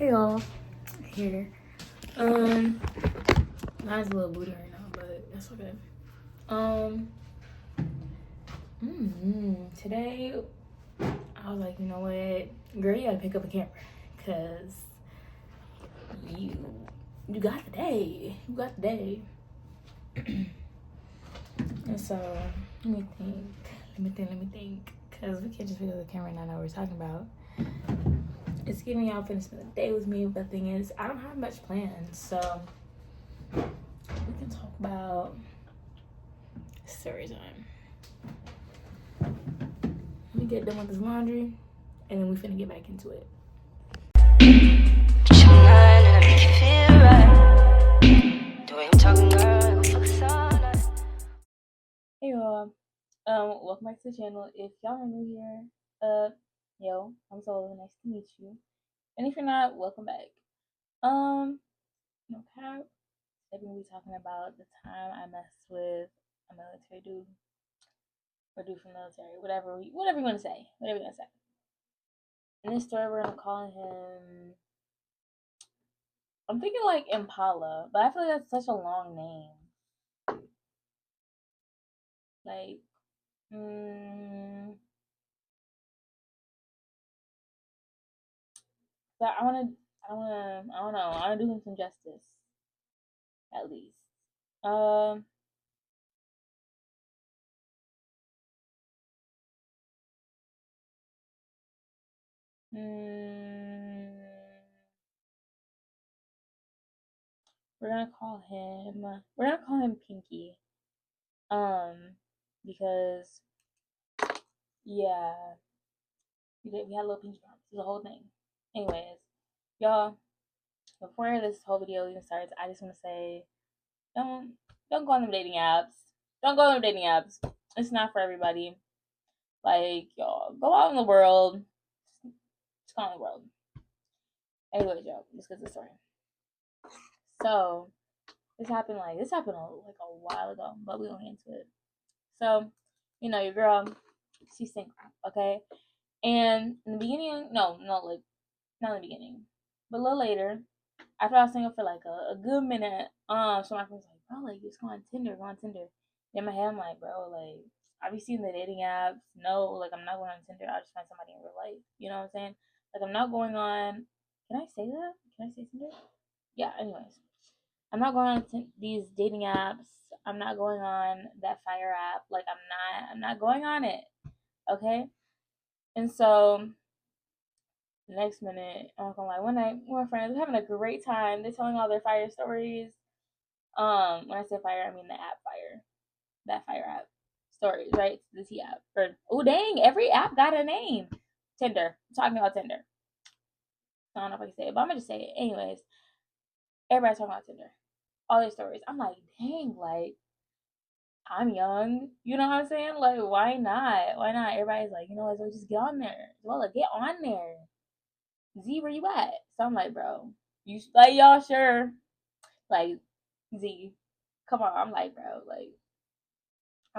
Hey y'all, here. Mine's a little booty right now, but that's okay. Today I was like, you know what, girl, you gotta pick up a camera, cause you got the day, and so let me think, cause we can't just pick up the camera and not know what we're talking about. It's giving y'all finna spend the day with me, but the thing is, I don't have much planned, so we can talk about story time. Let me get done with this laundry, and then we finna get back into it. Hey y'all, welcome back to the channel. If y'all are new here, yo, I'm Solo. Nice to meet you. And if you're not, welcome back. No cap. Today we're gonna be talking about the time I messed with a military dude, or dude from the military, whatever you want to say, In this story, we're gonna call him. I'm thinking like Impala, but I feel like that's such a long name. Like, but I don't know. I wanna do him some justice, at least. We're gonna call him Pinky. Because yeah, we had a little pinky promise. It was a whole thing. Anyways, y'all, before this whole video even starts, I just want to say, don't go on them dating apps. Don't go on them dating apps. It's not for everybody. Like, y'all, go out in the world. Just go out in the world. Anyways, y'all, let's get to the story. So, this happened like a while ago, but we won't get into it. So, your girl, she's single, okay? And in the beginning, not in the beginning, but a little later, after I was single for like a good minute, so my friends like, bro, like, just go on Tinder. In my head, I'm like, bro, like, I be seeing the dating apps. No, like, I'm not going on Tinder. I'll just find somebody in real life. You know what I'm saying? Like, I'm not going on. Can I say that? Can I say Tinder? Yeah. Anyways, I'm not going on these dating apps. I'm not going on that Fire app. Like, I'm not going on it. Okay. And so the next minute, I'm not gonna lie, one night, my friends, we're having a great time. They're telling all their fire stories. When I say fire, I mean the app Fire. That Fire app. Stories, right? The T app. Oh dang, every app got a name. Tinder. I'm talking about Tinder. I don't know if I can say it, but I'm gonna just say it. Anyways, everybody's talking about Tinder. All their stories. I'm like, dang, like, I'm young. You know what I'm saying? Like, why not? Why not? Everybody's like, so just get on there. Well, get on there. Z, where you at? So I'm like, bro, you like, y'all sure? Like, Z, come on. I'm like, bro, like,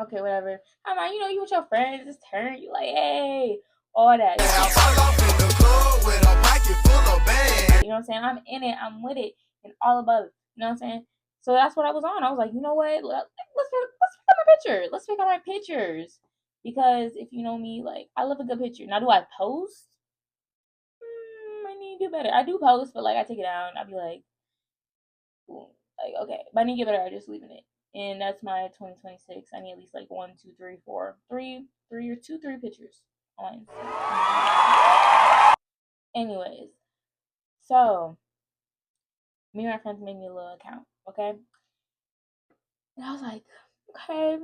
okay, whatever. I'm like, you with your friends, just turn. You like, hey, all that. You know what I'm saying? I'm in it. I'm with it, and all above it. You know what I'm saying? So that's what I was on. I was like, you know what? Let's pick out my picture. Let's pick out my pictures, because if you know me, like, I love a good picture. Now, do I post? I need to do better. I do post, but like, I take it down. I'll be like, like, okay, but I need to get better at just leaving it. And that's my 2026. I need at least like 1, 2, 3, 4, 3 or 2, 3 pictures on Instagram. Anyways, so me and my friends made me a little account, okay? And I was like, okay,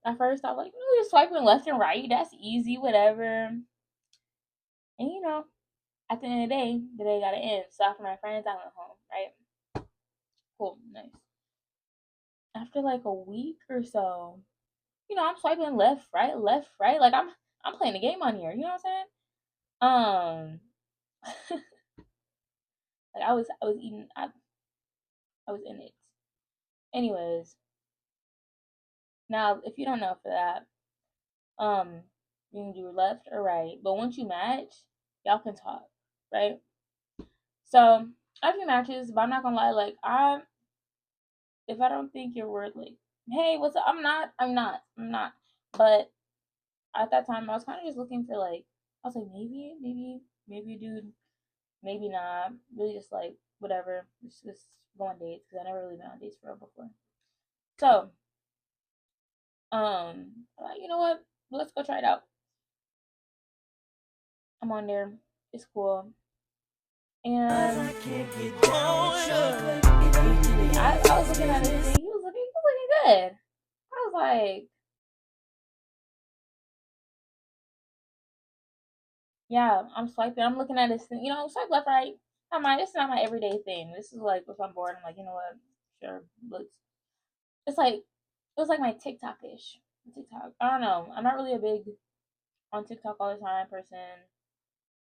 at first I was like, just swiping left and right. That's easy, whatever. And at the end of the day got to end. So after my friends, I went home, right? Cool, nice. After like a week or so, I'm swiping left, right. Like, I'm playing the game on here. You know what I'm saying? Like, I was eating. I was in it. Anyways, now if you don't know for that, you can do left or right. But once you match, y'all can talk, right? So I do matches, but I'm not gonna lie, like if I don't think you're worth like, hey, what's up? I'm not. But at that time I was kinda just looking for like I was like maybe dude, maybe not. Really just like whatever. Just go on dates because I never really been on dates for real before. So, you know what? Let's go try it out. I'm on there. It's cool. And I was looking at his thing. He was looking good. I was like, yeah, I'm swiping. I'm looking at his thing. You know, swipe left, right. This is not my everyday thing. This is like if I'm bored, I'm like, you know what? Sure, looks. It's like it was like my TikTok-ish. TikTok. I don't know. I'm not really a big on TikTok all the time person.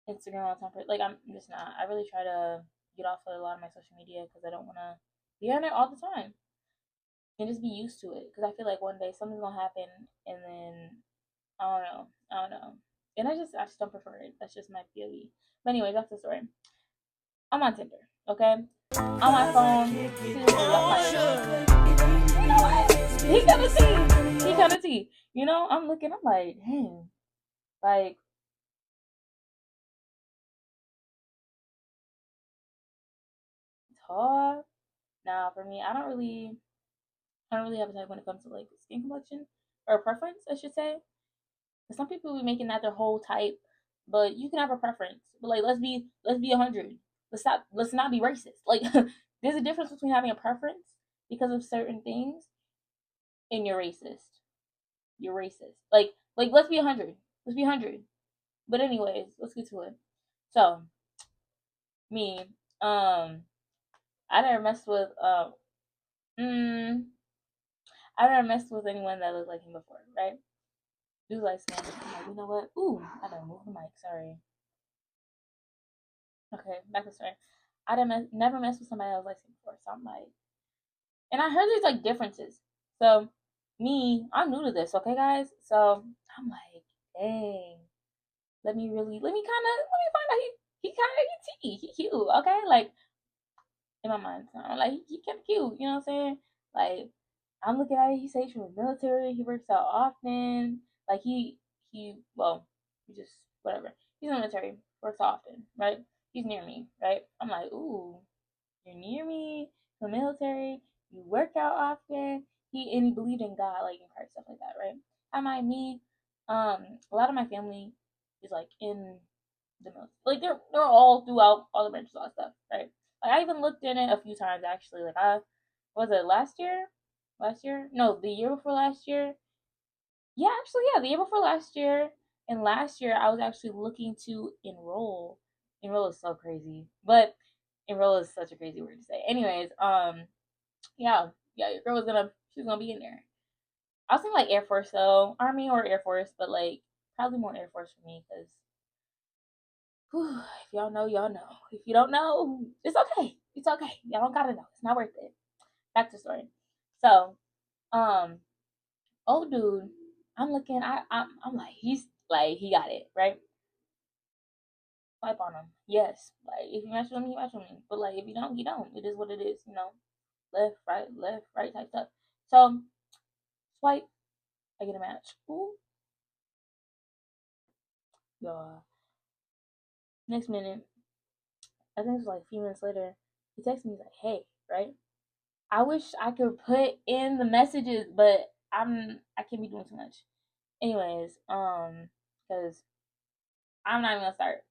Instagram all the time. Like I'm just not. I really try to get off of a lot of my social media because I don't want to be on it all the time and just be used to it. Because I feel like one day something's gonna happen and then I don't know, and I just don't prefer it. That's just my POV. But anyway, that's the story. I'm on Tinder, okay, on my phone. You know what? He kind of tea. He kind of tea. You know, I'm looking. I'm like, damn, like. Tall. Now, for me, I don't really have a type when it comes to like skin complexion or preference, I should say. Some people be making that their whole type, but you can have a preference. But like, let's be 100. Let's not be racist. Like, there's a difference between having a preference because of certain things and you're racist. You're racist. Like let's be 100. Let's be 100. But anyways, let's get to it. So, me, I never messed with I never messed with anyone that looked like him before, right? Do like skin. I'm like, you know what? Ooh, I gotta move the mic. Sorry. Okay, back to the story. I didn't never messed with somebody that was like him before, so I'm like, and I heard there's like differences. So me, I'm new to this, okay, guys. So I'm like, dang, let me find out he kind of he cute, okay? Like in my mind, so I'm like he kind of cute, you know what I'm saying? Like I'm looking at it. He says he's from the military. He works out often. Like he just whatever. He's in the military. Works often, right? He's near me, right? I'm like, ooh, you're near me. The military. You work out often. He believed in God, like in Christ, stuff like that, right? I might me. A lot of my family is like in the military. Like they're all throughout all the branches, all that stuff, right? Like I even looked in it a few times actually. Like I was it last year? Last year? No, the year before last year. Yeah, actually, yeah, the year before last year. And last year, I was actually looking to enroll. Enroll is so crazy, but enroll is such a crazy word to say. Anyways, yeah, your girl she was gonna be in there. I was thinking like Air Force though, Army or Air Force, but like probably more Air Force for me because if y'all know, y'all know. If you don't know, it's okay. It's okay. Y'all don't gotta know. It's not worth it. Back to the story. So, um, old dude, I'm looking. I'm like, he's like, he got it right. Swipe on him. Yes. Like if you match with him, you match with him. But like if you don't, you don't. It is what it is. You know, left, right type stuff. So swipe. I get a match. Ooh. Next minute, I think it was like a few minutes later. He texts me. He's like, "Hey, right? I wish I could put in the messages, but I can't be doing too much. Anyways, because I'm not even gonna start.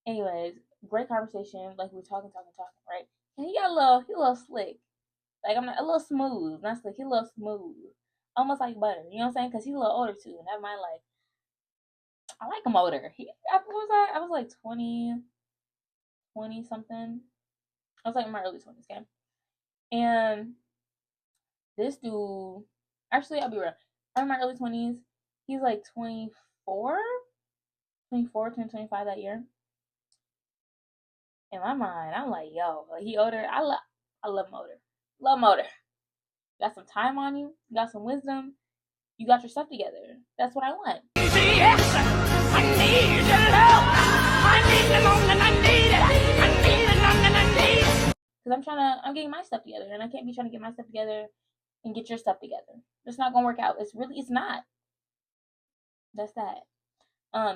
Anyways, great conversation. Like we're talking, right? And he a little slick. Like I'm not a little smooth, not slick. He a little smooth, almost like butter. You know what I'm saying? Because he's a little older too. Never mind, like I like him older. I was like 20 something. I was like in my early 20s, okay? And this dude, actually, I'll be real. I'm in my early 20s. He's like 24, 25 that year. In my mind, I'm like, yo, like he older. I love him older. Love him older. Got some time on you. You got some wisdom. You got your stuff together. That's what I want. Yes, I need your love. I need it long and I need it. I need it long and I because I'm getting my stuff together, and I can't be trying to get my stuff together and get your stuff together. It's not gonna work out. It's not. That's that.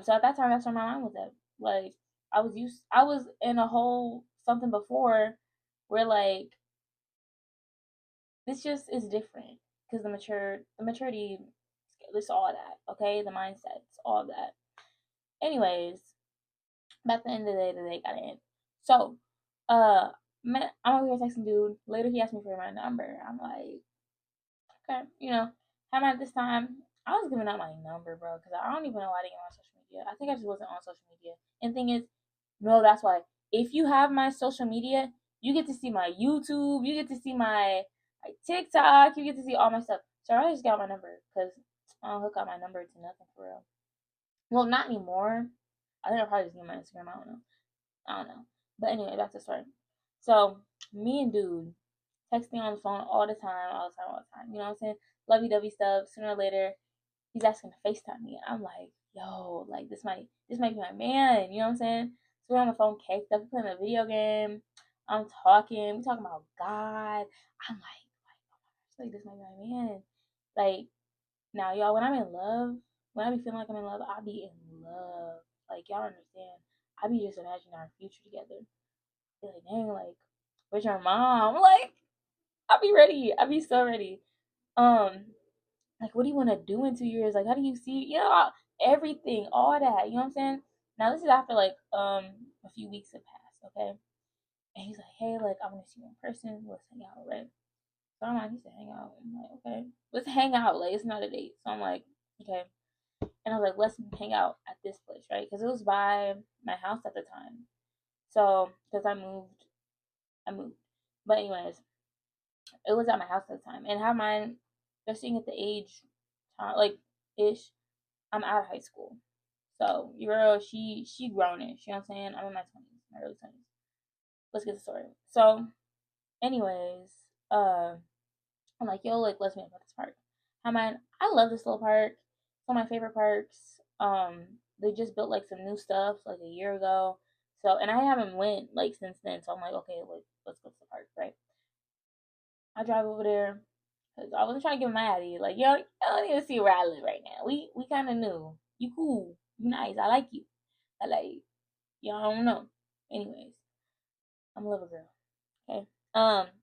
So at that time, that's where my mind was at. Like, I was in a whole something before, where like this just is different because the maturity, it's all that. Okay, the mindset, it's all that. Anyways, by the end of the day got in. So, I'm over here texting dude. Later, he asked me for my number. I'm like, okay, how about this time? I was giving out my number, bro, because I don't even know why I didn't get on social media. I think I just wasn't on social media. And thing is, no, that's why. If you have my social media, you get to see my YouTube, you get to see my TikTok, you get to see all my stuff. So I just got my number because I don't hook up my number to nothing for real. Well, not anymore. I think I'll probably just get my Instagram. I don't know. But anyway, back to the story. So me and dude texting on the phone all the time, all the time, all the time. You know what I'm saying? Lovey dovey stuff. Sooner or later, he's asking to FaceTime me. I'm like, yo, like this might be my man. You know what I'm saying? So we're on the phone, caked up, playing a video game. I'm talking. We talking about God. I'm like, this might be my man. Like now, y'all, when I'm in love, when I be feeling like I'm in love, I be in love. Like y'all understand? I be just imagining our future together. Be like, dang, like, where's your mom? Like, I'll be ready. I'll be so ready. Um, like, what do you want to do in 2 years? Like, how do you see, everything, all that. You know what I'm saying? Now, this is after, like, a few weeks have passed, okay? And he's like, hey, like, I want to see you in person. Let's hang out, right? So I'm like, he said, hang out. I'm like, okay. Let's hang out. Like, it's not a date. So I'm like, okay. And I was like, let's hang out at this place, right? Because it was by my house at the time. So, because I moved. But anyways, it was at my house at the time. And have mine, just seeing at the age, like, ish, I'm out of high school. So, your girl, she grownish. You know what I'm saying? I'm in my 20s, my early 20s. Let's get the story. So, anyways, I'm like, yo, like, let's meet up at this park. I love this little park. It's one of my favorite parks. They just built like some new stuff like a year ago. So, and I haven't went like since then. So I'm like, okay, like, let's go to the park, right? I drive over there because I wasn't trying to get mad at you. Like, yo, you don't even see where I live right now. We kind of new. You cool. You nice. I like you. I like you. I don't know. Anyways, I'm a little girl. Okay.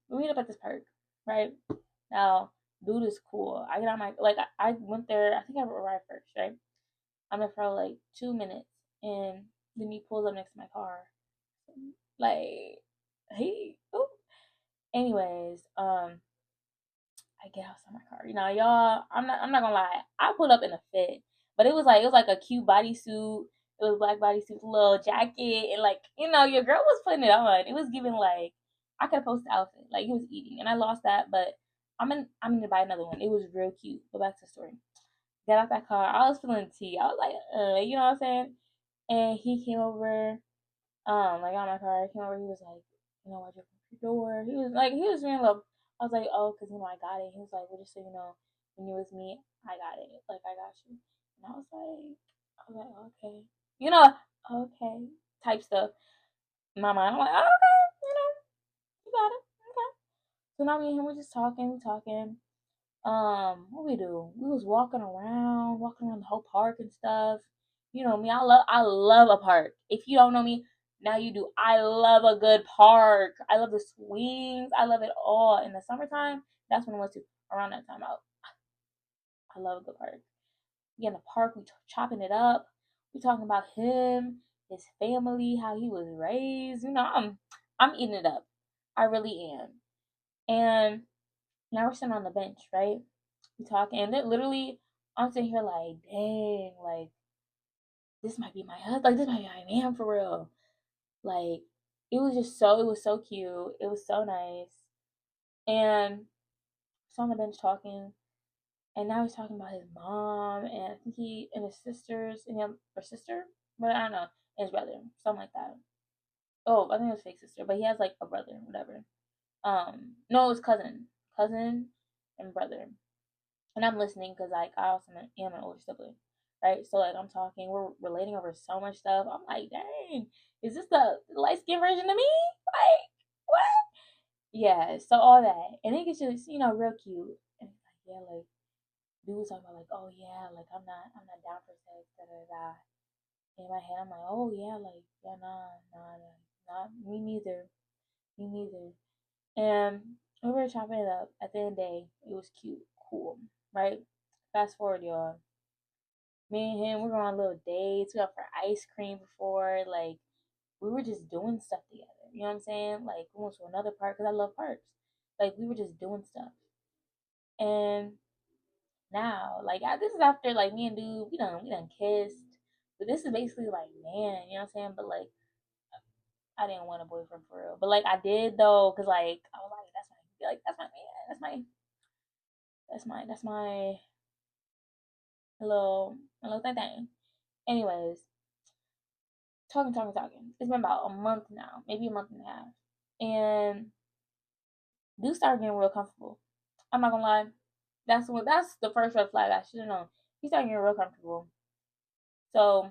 We meet up at this park, right? Now, dude is cool. I get on my I went there. I think I arrived first, right? I'm there for like 2 minutes, and then he pulls up next to my car, like, hey, oh. Anyways, I get outside my car. Y'all, I'm not gonna lie. I pulled up in a fit, but it was like a cute bodysuit. It was black bodysuit, little jacket, and like your girl was putting it on. It was giving like I could have posted the outfit. Like he was eating, and I lost that, but I'm gonna buy another one. It was real cute. Go back to the story. Got out that car. I was feeling tea. I was like, you know what I'm saying? And he came over, like on my car. He came over. He was like, why'd you open your door? He was being a little. I was like, oh, cause I got it. He was like, well, just so you know, when you're with me, I got it. Like I got you. And I was like, okay, okay, type stuff. In my mind, I'm like, oh, okay, you got it, okay. So now me and him were just talking. What we do? We was walking around the whole park and stuff. You know me, I love a park. If you don't know me, now you do. I love a good park. I love the swings. I love it all. In the summertime, that's when I went to. Around that time out. I love a good park. We in the park, we chopping it up. We talking about him, his family, how he was raised. I'm eating it up. I really am. And now we're sitting on the bench, right? We talking, and then literally, I'm sitting here like, dang, like this might be my husband, like this might be my man for real. Like it was so cute, it was so nice, and so on the bench talking, and now he's talking about his mom, and I think he and his sisters, and him or sister, but I don't know, and his brother, something like that. Oh, I think it was fake sister, but he has like a brother, whatever. No, it was cousin, and brother. And I'm listening because like I also am an older sibling, right? So like I'm talking, we're relating over so much stuff. I'm like, dang, is this the light skinned version of me? Like what? yeah, so all that. And it gets just, real cute. And it's like, yeah, like dude was talking about like, oh yeah, like I'm not down for sex, da da da. In my head I'm like, oh yeah, like, yeah, nah, me neither. Me neither. And we were chopping it up. At the end of the day, it was cute, cool, right? Fast forward, y'all. Me and him, we were on little dates. We went for ice cream before. Like, we were just doing stuff together. You know what I'm saying? Like, we went to another park because I love parks. Like, we were just doing stuff. And now, like, this is after, like, me and dude, we done kissed. But this is basically like, man, you know what I'm saying? But, like, I didn't want a boyfriend for real. But, like, I did, though, because, like, I was that's my man. That's my little thing. Anyways, talking. It's been about a month now, maybe a month and a half, and dude started getting real comfortable. I'm not gonna lie, that's the first red flag I should have known. He started getting real comfortable. So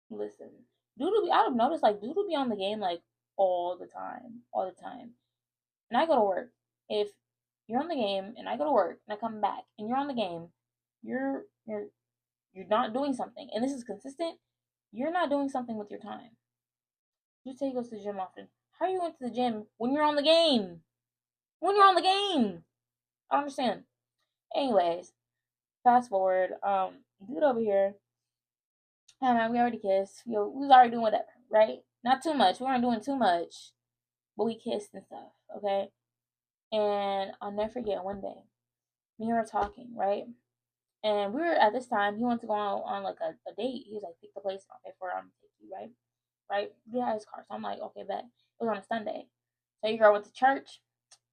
listen, dude will be. I've noticed like dude will be on the game like all the time. And I go to work. If you're on the game and I go to work and I come back and you're on the game, you're you're you're not doing something, and this is consistent. You're not doing something with your time. You say he goes to the gym often. How are you going to the gym when you're on the game? When you're on the game, I don't understand. Anyways, fast forward. Dude over here, we already kissed. We was already doing whatever, right? Not too much. We weren't doing too much, but we kissed and stuff. Okay. And I'll never forget one day, me and her talking, right? And we were at this time. He wanted to go on like a date. He was like, pick the place. Okay, for take you, right? Right? Get out of his car. So I'm like, okay, bet. It was on a Sunday. So your girl went to church,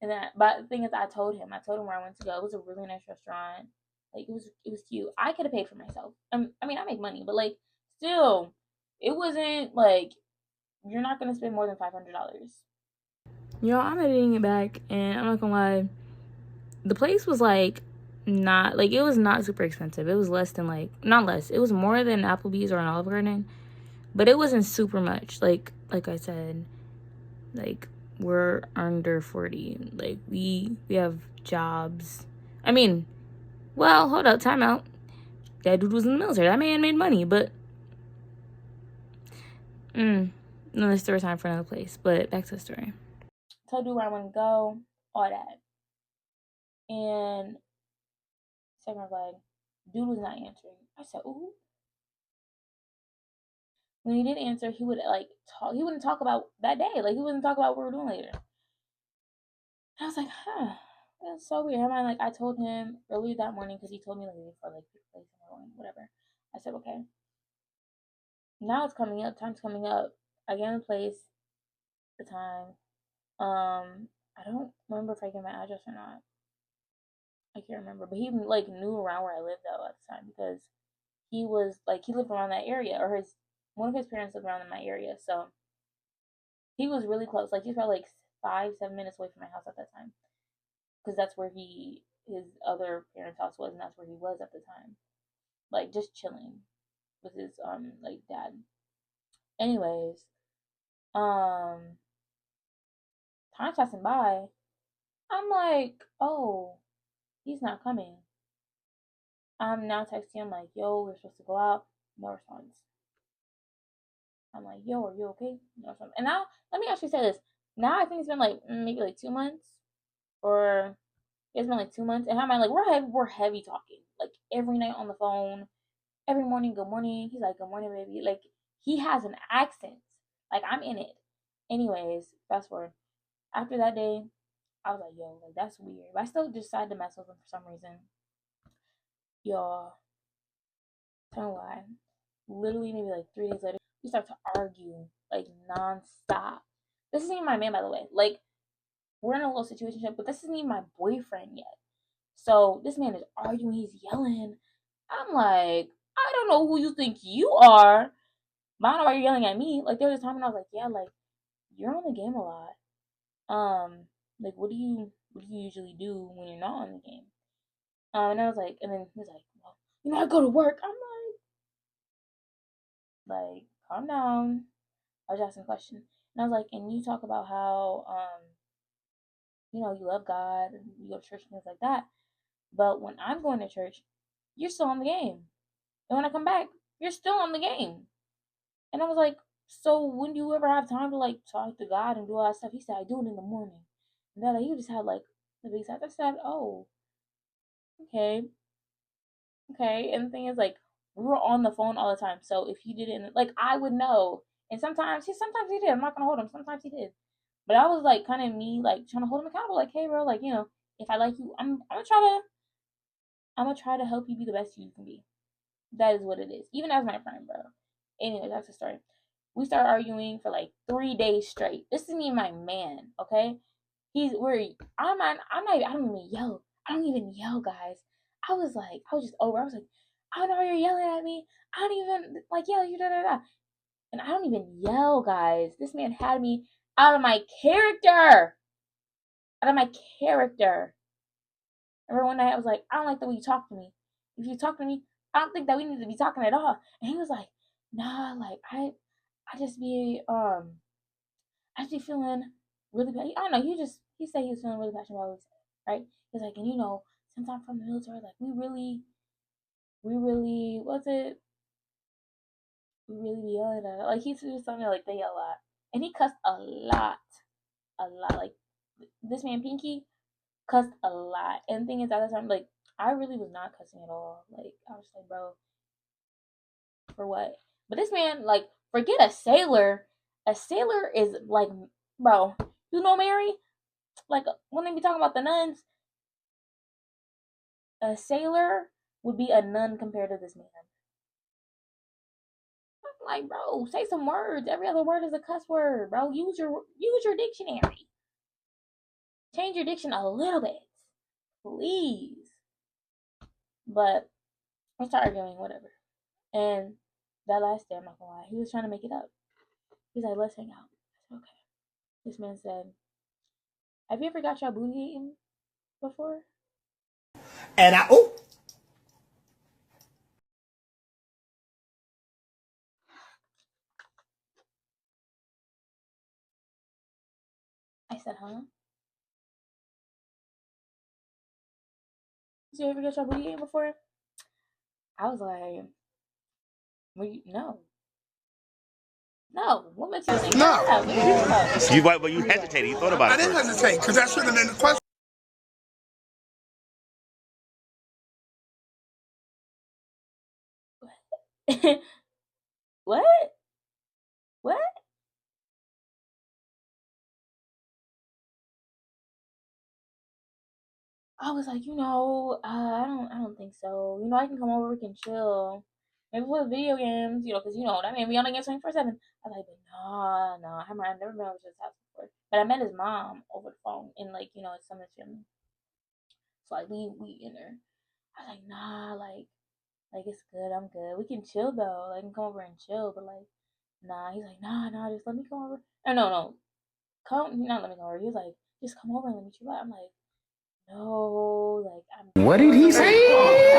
and then, but the thing is, I told him where I went to go. It was a really nice restaurant. Like it was cute. I could have paid for myself. I mean, I make money, but like, still, it wasn't like you're not gonna spend more than $500. Yo, I'm editing it back, and I'm not gonna lie, the place was like not like it was not super expensive. It was less than like not less. It was more than Applebee's or an Olive Garden, but it wasn't super much. Like I said, like we're under 40. Like we have jobs. I mean, well, hold up, time out. That dude was in the military. That man made money, but another story time for another place. But back to the story. Told you where I want to go, all that, and second flag, dude was not answering. I said, ooh. When he did answer, he would like talk. He wouldn't talk about that day. Like he wouldn't talk about what we were doing later. And I was like, huh, that's so weird. I told him earlier that morning because he told me like for like pick place and whatever. I said okay. Now it's coming up. Time's coming up. I get in the place, the time. I don't remember if I gave my address or not. I can't remember, but he like knew around where I lived though at the time because he lived around that area or his one of his parents lived around in my area, so he was really close. Like he's probably like 5-7 minutes away from my house at that time because that's where his other parents' house was, and that's where he was at the time, like just chilling with his like dad. Anyways, um, time passing by, I'm like, oh, he's not coming. I'm now texting him like, yo, we're supposed to go out. No response. I'm like, yo, are you okay? No response. And now, let me actually say this. Now I think it's been like maybe like 2 months, or it's been like 2 months. And how am I like we're heavy talking like every night on the phone, every morning. Good morning. He's like, good morning, baby. Like he has an accent. Like I'm in it. Anyways, fast forward. After that day, I was like, yo, like that's weird. But I still decided to mess with him for some reason. Y'all, tell me why. Literally, maybe like 3 days later, we start to argue like nonstop. This isn't even my man, by the way. Like, we're in a little situation, but this isn't even my boyfriend yet. So this man is arguing, he's yelling. I'm like, I don't know who you think you are, but I don't know why you're yelling at me. Like there was a time when I was like, yeah, like you're on the game a lot. Like what do you usually do when you're not on the game? And I was like, and then he's like, well, I go to work. I'm like, calm down. I was asking a question. And I was like, and you talk about how you love God and you go to church and things like that. But when I'm going to church, you're still on the game. And when I come back, you're still on the game. And I was like, so when do you ever have time to like talk to God and do all that stuff? He said, I do it in the morning. And then like, he just had like the big side. I said, oh, okay, okay. And the thing is, like, we were on the phone all the time. So if he didn't, like, I would know. And sometimes he did. I'm not gonna hold him. Sometimes he did. But I was like, kind of me, like trying to hold him accountable. Like, hey, bro, like, if I like you, I'm gonna try to help you be the best you can be. That is what it is. Even as my friend, bro. Anyway, that's the story. We started arguing for like 3 days straight. This is me and my man, okay? I don't even yell. I don't even yell, guys. I was just over. I was like, I don't know why you're yelling at me. I don't even like yell you da da da. And I don't even yell, guys. This man had me out of my character. Out of my character. Remember one night I was like, I don't like the way you talk to me. If you talk to me, I don't think that we need to be talking at all. And he was like, nah, like I just be I just be feeling really bad. I don't know, he said he was feeling really passionate about what he said, right? He's like, and since I'm from the military, like we really what's it? We really be yelling at it. Like he said something like they yell a lot. And he cussed a lot. A lot. Like this man Pinky cussed a lot. And the thing is at the time, like I really was not cussing at all. Like I was like, bro, for what? But this man, like, forget a sailor. A sailor is like, bro, Mary? Like, when they be talking about the nuns, a sailor would be a nun compared to this man. I'm like, bro, say some words. Every other word is a cuss word, bro. Use your dictionary. Change your diction a little bit, please. But we started arguing, whatever. And that last day, I'm not gonna lie, he was trying to make it up. He's like, let's hang out. I said, okay. This man said, have you ever got your booty eaten before? And I said, huh? Did you ever get your booty eaten before? I was like, no. No. What makes you think I no. have? What are you talking about? But you He was like, hesitated. You thought about I it didn't first. hesitate because that should have been the question. What? What? I was like, I don't think so. I can come over, we can chill. Maybe play video games, because that man be on the game 24/7. I was like, but nah, nah, I've never been over to his house before. But I met his mom over the phone, and like, it's some of his family. So like, we in there. I was like, nah, like it's good, I'm good. We can chill though. Like, I can come over and chill, but like, nah. He's like, nah, just let me come over. No, come, not let me come over. He was like, just come over and let me chill out. I'm like, no, like I'm What did he good. Now say?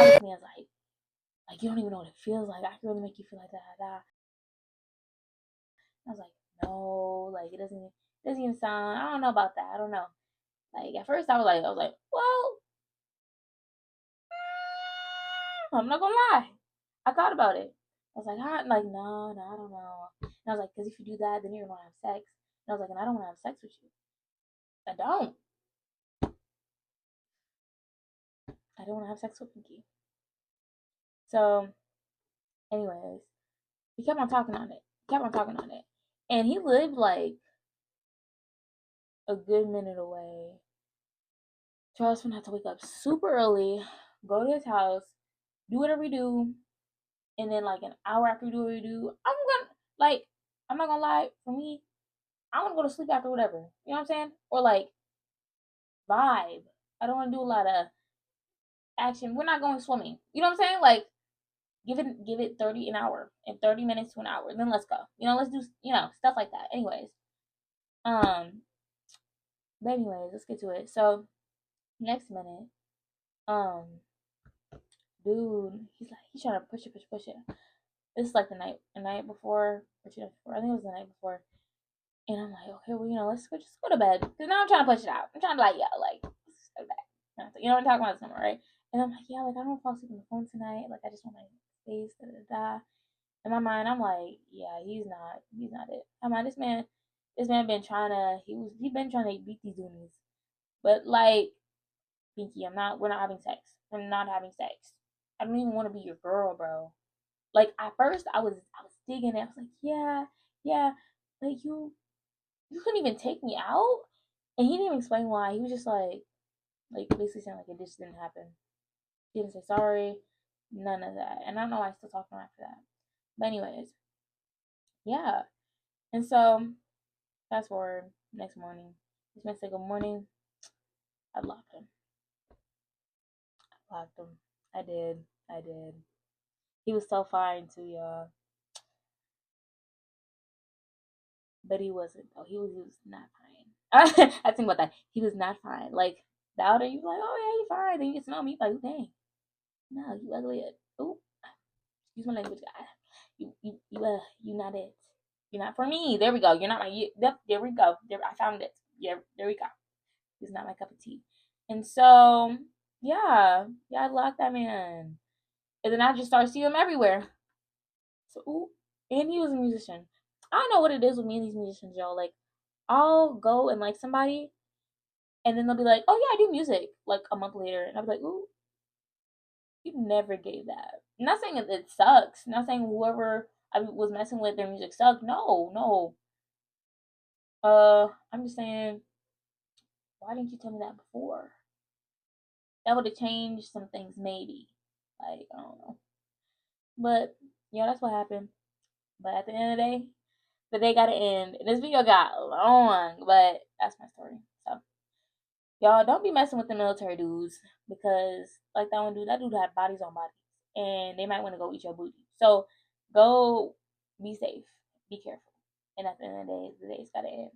this man's like you don't even know what it feels like. I can really make you feel like that. I was like, no, like it doesn't even sound. I don't know about that. I don't know. Like at first I was like, well, I'm not gonna lie. I thought about it. I was like, like no, I don't know. And I was like, because if you do that, then you're gonna have sex. And I was like, and I don't want to have sex with you. I don't. I don't want to have sex with Pinky. So, anyways, he kept on talking on it. Kept on talking on it. And he lived like a good minute away. Charles gonna have to wake up super early, go to his house, do whatever we do, and then like an hour after we do what we do, I'm not gonna lie, for me, I wanna go to sleep after whatever. You know what I'm saying? Or like vibe. I don't wanna do a lot of action. We're not going swimming. You know what I'm saying? Like give it 30 an hour and 30 minutes to an hour. Then let's go. Let's do stuff like that. Anyways. Um but anyways, let's get to it. So next minute, um, dude, he's trying to push it. This is like the night before, or 2 nights before. I think it was the night before. And I'm like, okay, well, let's just go to bed. Because now I'm trying to push it out. I'm trying to like, yeah, like, let's just go to bed. You know what I'm talking about, something, right? And I'm like, yeah, like, I don't fall asleep on the phone tonight. Like, I just want my space, da da da. In my mind, I'm like, yeah, he's not it. I'm like, this man been trying to, he been trying to beat these dudes. But like, Pinky, we're not having sex. We're not having sex. I don't even want to be your girl, bro. Like, at first, I was digging it. I was like, yeah, yeah, like, you couldn't even take me out? And he didn't even explain why. He was just like basically saying like it just didn't happen. He didn't say sorry, none of that. And I don't know why I still talk to him after that. But anyways, yeah. And so fast forward next morning. This man said good morning. I locked him. I locked him. I did. I did. He was so fine too, y'all. But he wasn't though. He was not fine. I think about that. He was not fine. Like the outer, you like, oh yeah, he's fine. Then you get to know me, like, dang, no, you ugly. Ooh, excuse my language, guy. You not it. You're not for me. There we go. You're not my. Yep. There we go. There, I found it. Yeah. There we go. He's not my cup of tea. And so, yeah, I locked that man. And then I just started seeing him everywhere. So, ooh, and he was a musician. I don't know what it is with me and these musicians, y'all. Like, I'll go and like somebody, and then they'll be like, "Oh yeah, I do music." Like a month later, and I'll be like, "Ooh, you never gave that." I'm not saying it sucks. I'm not saying whoever I was messing with their music sucked. No, no. I'm just saying, why didn't you tell me that before? That would have changed some things, maybe. Like, I don't know. But yeah, that's what happened. But at the end of the day got to end. And this video got long, but that's my story. So y'all don't be messing with the military dudes because like that dude had bodies on bodies. And they might want to go eat your booty. So go be safe. Be careful. And at the end of the day's gotta end.